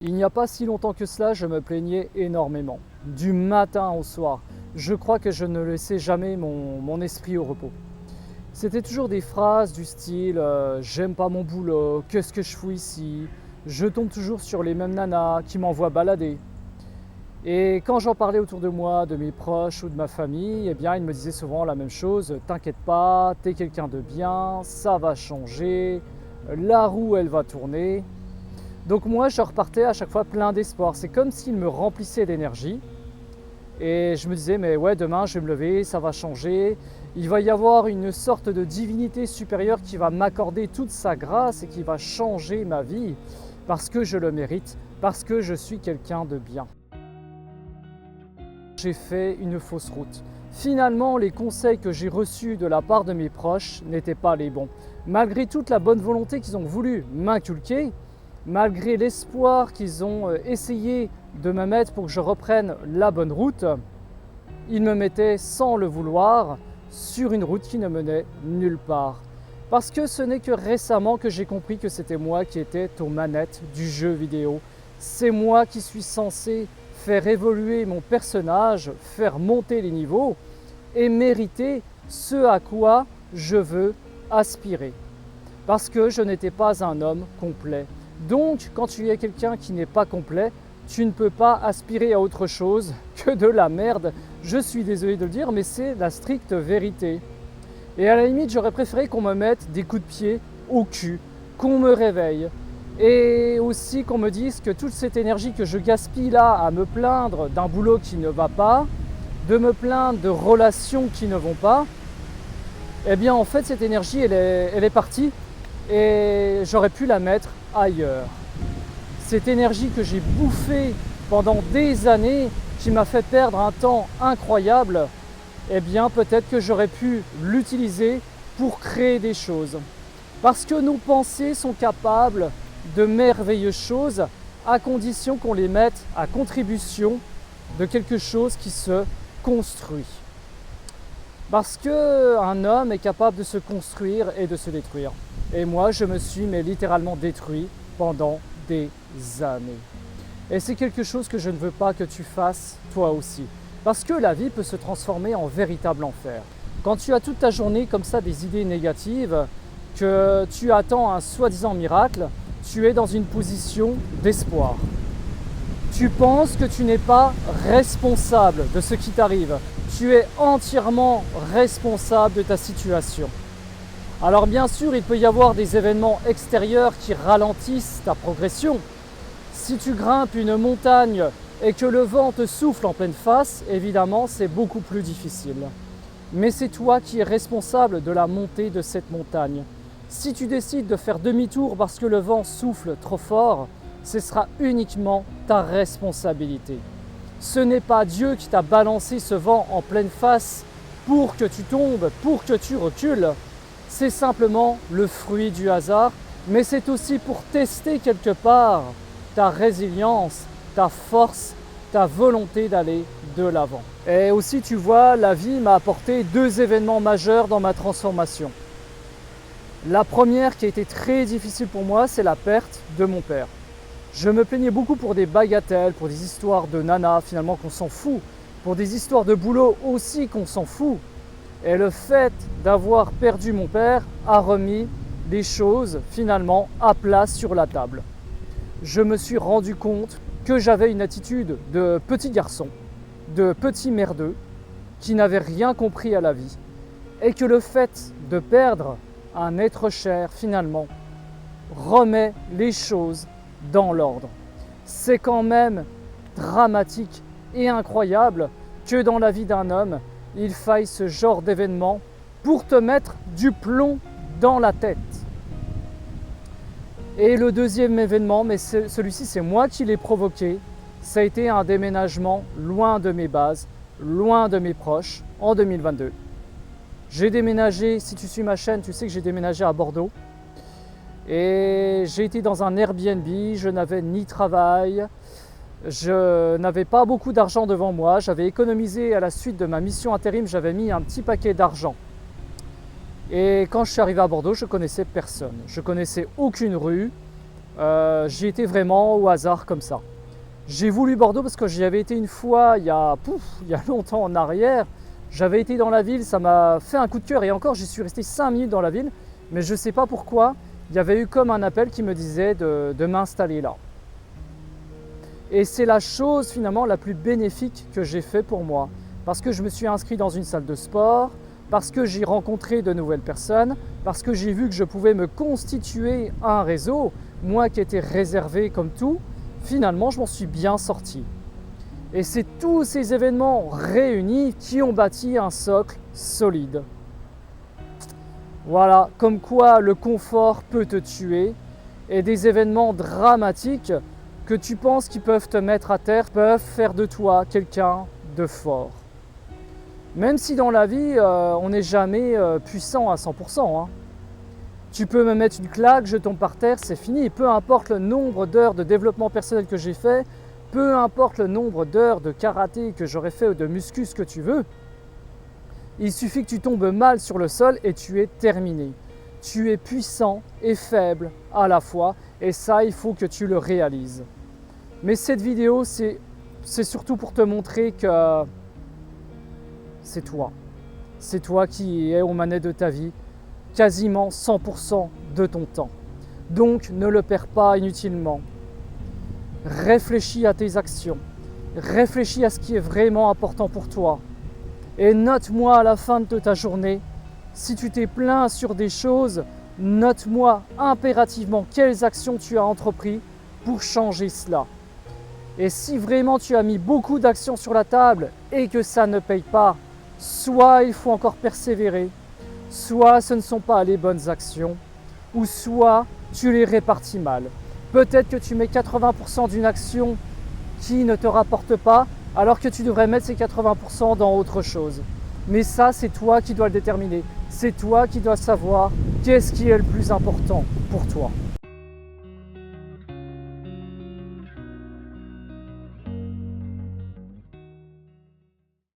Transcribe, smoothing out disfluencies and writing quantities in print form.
Il n'y a pas si longtemps que cela, je me plaignais énormément, du matin au soir. Je crois que je ne laissais jamais mon esprit au repos. C'était toujours des phrases du style j'aime pas mon boulot, qu'est-ce que je fous ici? Je tombe toujours sur les mêmes nanas qui m'envoient balader. Et quand j'en parlais autour de moi, de mes proches ou de ma famille, eh bien ils me disaient souvent la même chose, t'inquiète pas, t'es quelqu'un de bien, ça va changer, la roue elle va tourner. Donc moi, je repartais à chaque fois plein d'espoir. C'est comme s'il me remplissait d'énergie. Et je me disais, mais ouais, demain, je vais me lever, ça va changer. Il va y avoir une sorte de divinité supérieure qui va m'accorder toute sa grâce et qui va changer ma vie parce que je le mérite, parce que je suis quelqu'un de bien. J'ai fait une fausse route. Finalement, les conseils que j'ai reçus de la part de mes proches n'étaient pas les bons. Malgré toute la bonne volonté qu'ils ont voulu m'inculquer, malgré l'espoir qu'ils ont essayé de me mettre pour que je reprenne la bonne route, ils me mettaient sans le vouloir sur une route qui ne menait nulle part. Parce que ce n'est que récemment que j'ai compris que c'était moi qui étais aux manettes du jeu vidéo. C'est moi qui suis censé faire évoluer mon personnage, faire monter les niveaux et mériter ce à quoi je veux aspirer. Parce que je n'étais pas un homme complet. Donc, quand tu es quelqu'un qui n'est pas complet, tu ne peux pas aspirer à autre chose que de la merde. Je suis désolé de le dire, mais c'est la stricte vérité. Et à la limite, j'aurais préféré qu'on me mette des coups de pied au cul, qu'on me réveille. Et aussi qu'on me dise que toute cette énergie que je gaspille là à me plaindre d'un boulot qui ne va pas, de me plaindre de relations qui ne vont pas, eh bien en fait cette énergie elle est partie et j'aurais pu la mettre ailleurs. Cette énergie que j'ai bouffée pendant des années, qui m'a fait perdre un temps incroyable, eh bien peut-être que j'aurais pu l'utiliser pour créer des choses. Parce que nos pensées sont capables de merveilleuses choses à condition qu'on les mette à contribution de quelque chose qui se construit. Parce qu'un homme est capable de se construire et de se détruire. Et moi, je me suis littéralement détruit pendant des années. Et c'est quelque chose que je ne veux pas que tu fasses toi aussi. Parce que la vie peut se transformer en véritable enfer. Quand tu as toute ta journée comme ça des idées négatives, que tu attends un soi-disant miracle, tu es dans une position d'espoir. Tu penses que tu n'es pas responsable de ce qui t'arrive. Tu es entièrement responsable de ta situation. Alors bien sûr, il peut y avoir des événements extérieurs qui ralentissent ta progression. Si tu grimpes une montagne et que le vent te souffle en pleine face, évidemment, c'est beaucoup plus difficile. Mais c'est toi qui es responsable de la montée de cette montagne. Si tu décides de faire demi-tour parce que le vent souffle trop fort, ce sera uniquement ta responsabilité. Ce n'est pas Dieu qui t'a balancé ce vent en pleine face pour que tu tombes, pour que tu recules. C'est simplement le fruit du hasard, mais c'est aussi pour tester quelque part ta résilience, ta force, ta volonté d'aller de l'avant. Et aussi, tu vois, la vie m'a apporté deux événements majeurs dans ma transformation. La première qui a été très difficile pour moi, c'est la perte de mon père. Je me plaignais beaucoup pour des bagatelles, pour des histoires de nana finalement qu'on s'en fout, pour des histoires de boulot aussi qu'on s'en fout. Et le fait d'avoir perdu mon père a remis les choses finalement à plat sur la table. Je me suis rendu compte que j'avais une attitude de petit garçon, de petit merdeux, qui n'avait rien compris à la vie. Et que le fait de perdre un être cher finalement remet les choses dans l'ordre. C'est quand même dramatique et incroyable que dans la vie d'un homme, il faille ce genre d'événement pour te mettre du plomb dans la tête. Et le deuxième événement, mais celui-ci c'est moi qui l'ai provoqué, ça a été un déménagement loin de mes bases, loin de mes proches en 2022. J'ai déménagé, si tu suis ma chaîne, tu sais que j'ai déménagé à Bordeaux. Et j'ai été dans un Airbnb, je n'avais ni travail, je n'avais pas beaucoup d'argent devant moi, j'avais économisé à la suite de ma mission intérim, j'avais mis un petit paquet d'argent. Et quand je suis arrivé à Bordeaux, je connaissais personne, je connaissais aucune rue, J'y étais vraiment au hasard comme ça. J'ai voulu Bordeaux parce que j'y avais été une fois il y a longtemps en arrière. J'avais été dans la ville, ça m'a fait un coup de cœur et encore j'y suis resté 5 minutes dans la ville, mais je ne sais pas pourquoi, il y avait eu comme un appel qui me disait de m'installer là. Et c'est la chose finalement la plus bénéfique que j'ai fait pour moi, parce que je me suis inscrit dans une salle de sport, parce que j'ai rencontré de nouvelles personnes, parce que j'ai vu que je pouvais me constituer un réseau, moi qui étais réservé comme tout, finalement je m'en suis bien sorti. Et c'est tous ces événements réunis qui ont bâti un socle solide. Voilà, comme quoi le confort peut te tuer et des événements dramatiques que tu penses qu'ils peuvent te mettre à terre peuvent faire de toi quelqu'un de fort. Même si dans la vie, on n'est jamais puissant à 100%. Hein. Tu peux me mettre une claque, je tombe par terre, c'est fini. Peu importe le nombre d'heures de développement personnel que j'ai fait, peu importe le nombre d'heures de karaté que j'aurais fait ou de muscu, ce que tu veux, il suffit que tu tombes mal sur le sol et tu es terminé. Tu es puissant et faible à la fois et ça, il faut que tu le réalises. Mais cette vidéo, c'est surtout pour te montrer que c'est toi. C'est toi qui es aux manettes de ta vie, quasiment 100% de ton temps. Donc, ne le perds pas inutilement. Réfléchis à tes actions. Réfléchis à ce qui est vraiment important pour toi. Et note-moi à la fin de ta journée, si tu t'es plaint sur des choses, note-moi impérativement quelles actions tu as entreprises pour changer cela. Et si vraiment tu as mis beaucoup d'actions sur la table et que ça ne paye pas, soit il faut encore persévérer, soit ce ne sont pas les bonnes actions, ou soit tu les répartis mal. Peut-être que tu mets 80% d'une action qui ne te rapporte pas, alors que tu devrais mettre ces 80% dans autre chose. Mais ça, c'est toi qui dois le déterminer. C'est toi qui dois savoir qu'est-ce qui est le plus important pour toi.